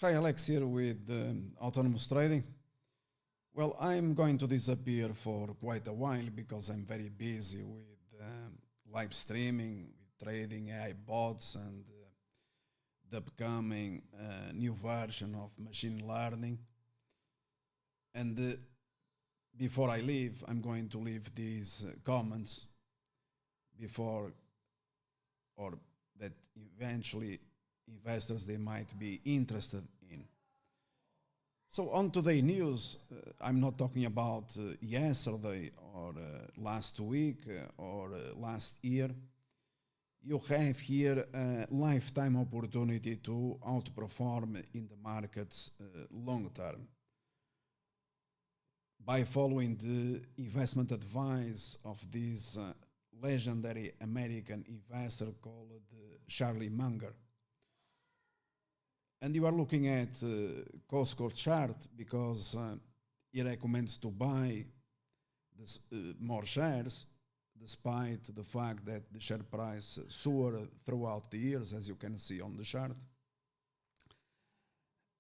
Hi, Alex here with Autonomous Trading. Well, I'm going to disappear for quite a while because I'm very busy with live streaming, with trading AI bots, and the upcoming new version of machine learning. And before I leave, I'm going to leave these comments before or that eventually investors they might be interested in. So on today news, I'm not talking about yesterday or last week or last year. You have here a lifetime opportunity to outperform in the markets long term by following the investment advice of this legendary American investor called Charlie Munger. And you are looking at Costco chart because he recommends to buy this, more shares despite the fact that the share price soared throughout the years, as you can see on the chart.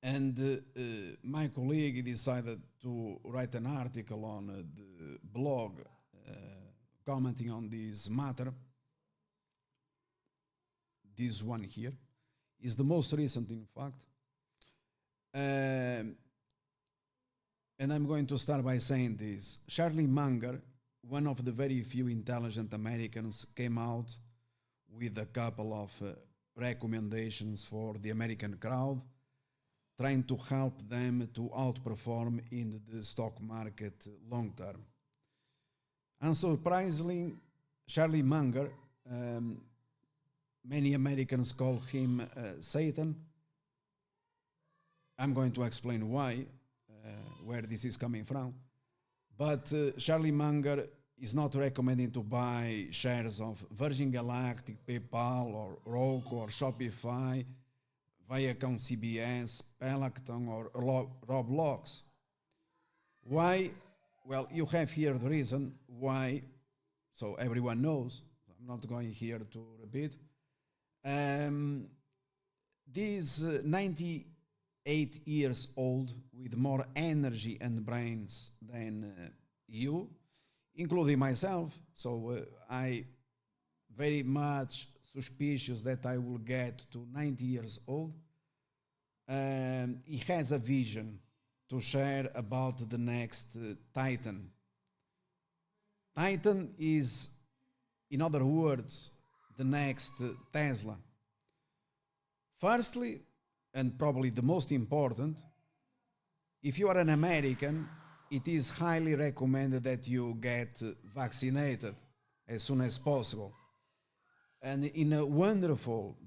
And my colleague decided to write an article on the blog commenting on this matter. This one here is the most recent, in fact. And I'm going to start by saying this. Charlie Munger, one of the very few intelligent Americans, came out with a couple of recommendations for the American crowd, trying to help them to outperform in the stock market long term. Unsurprisingly, Charlie Munger, many Americans call him Satan. I'm going to explain why, where this is coming from. But Charlie Munger is not recommending to buy shares of Virgin Galactic, PayPal, or Roku, or Shopify, Viacom CBS, Peloton, or Roblox. Why? Well, you have here the reason why, so everyone knows. I'm not going here to repeat. These 98 years old with more energy and brains than you, including myself. So I very much suspicious that I will get to 90 years old. He has a vision to share about the next Titan. Titan is, in other words, the next Tesla. Firstly, and probably the most important, if you are an American, it is highly recommended that you get vaccinated as soon as possible. And in a wonderful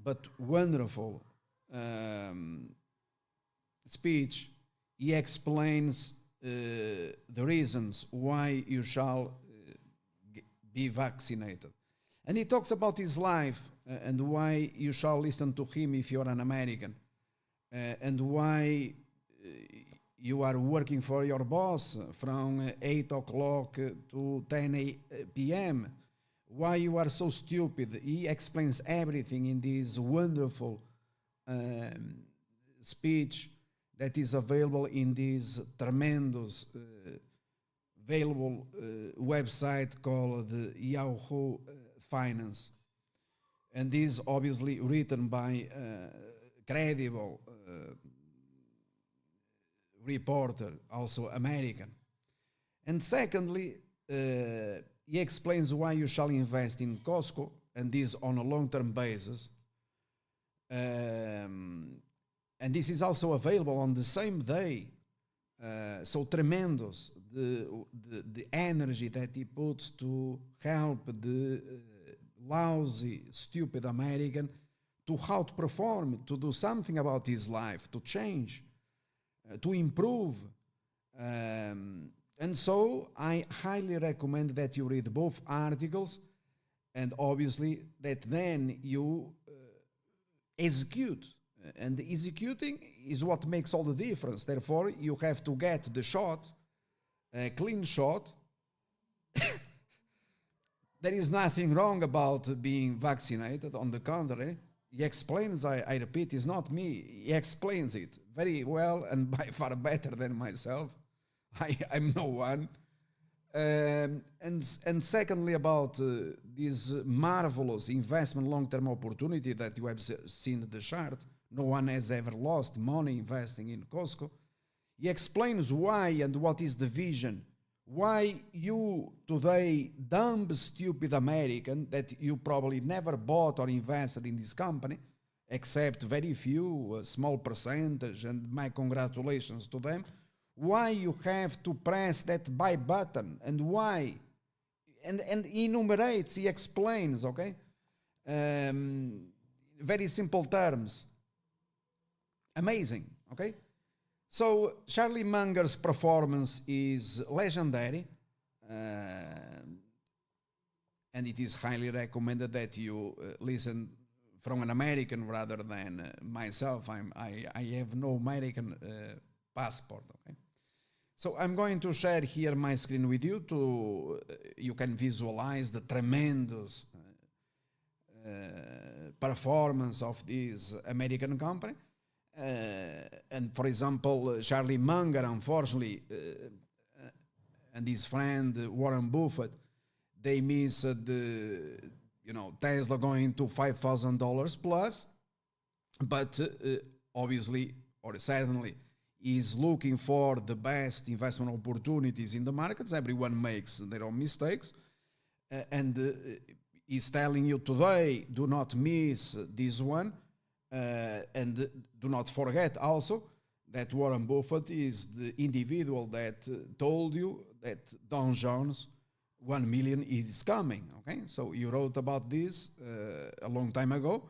speech, he explains the reasons why you shall be vaccinated. And he talks about his life and why you shall listen to him if you're an American, and why you are working for your boss from 8 o'clock to 10 p.m., why you are so stupid. He explains everything in this wonderful speech that is available in this tremendous available website called Yahoo Finance. And this obviously written by credible reporter, also American. And secondly, he explains why you shall invest in Costco, and this on a long-term basis. And this is also available on the same day. So tremendous, the energy that he puts to help the lousy, stupid American to outperform, to do something about his life, to change, to improve. And so I highly recommend that you read both articles, and obviously that then you execute. And executing is what makes all the difference. Therefore, you have to get the shot, a clean shot. There is nothing wrong about being vaccinated. On the contrary, He explains, I repeat, it's not me. He explains it very well and by far better than myself. I'm no one. And secondly, about this marvelous investment long-term opportunity that you have seen in the chart, no one has ever lost money investing in Costco. He explains why and what is the vision. Why you today, dumb, stupid American, that you probably never bought or invested in this company, except very few, a small percentage, and my congratulations to them, why you have to press that buy button and why. And he enumerates, he explains, okay? Very simple terms. Amazing, okay? So Charlie Munger's performance is legendary, and it is highly recommended that you listen from an American rather than myself. I have no American passport. Okay, so I'm going to share here my screen with you to you can visualize the tremendous performance of this American company. And for example, Charlie Munger, unfortunately, and his friend Warren Buffett, they missed Tesla going to $5,000 plus, but obviously or certainly is looking for the best investment opportunities in the markets. Everyone makes their own mistakes, and is telling you today, do not miss this one. And do not forget also that Warren Buffett is the individual that told you that Don Jones 1 million is coming. Okay, so you wrote about this a long time ago,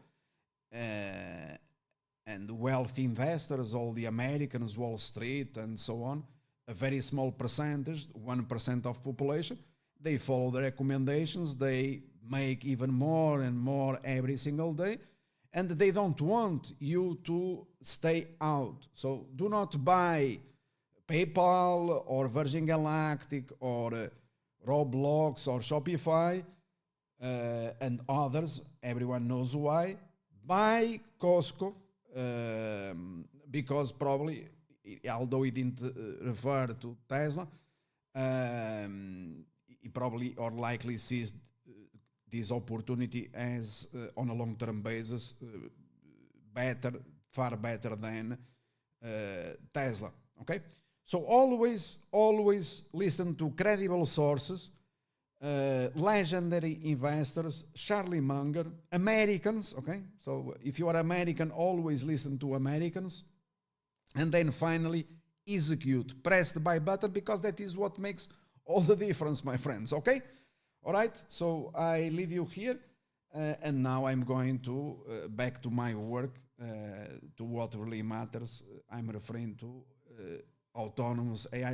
and wealthy investors, all the Americans, Wall Street, and so on, a very small percentage, 1% of population, they follow the recommendations. They make even more and more every single day. And they don't want you to stay out. So do not buy PayPal or Virgin Galactic or Roblox or Shopify and others. Everyone knows why. Buy Costco because probably, although he didn't refer to Tesla, he probably or likely sees this opportunity as on a long-term basis far better than Tesla. Okay, so always listen to credible sources, legendary investors, Charlie Munger, Americans. Okay, so if you are American, always listen to Americans, and then finally execute. Press the buy button because that is what makes all the difference, my friends. Okay. All right, so I leave you here, and now I'm going to back to my work, to what really matters. I'm referring to autonomous AI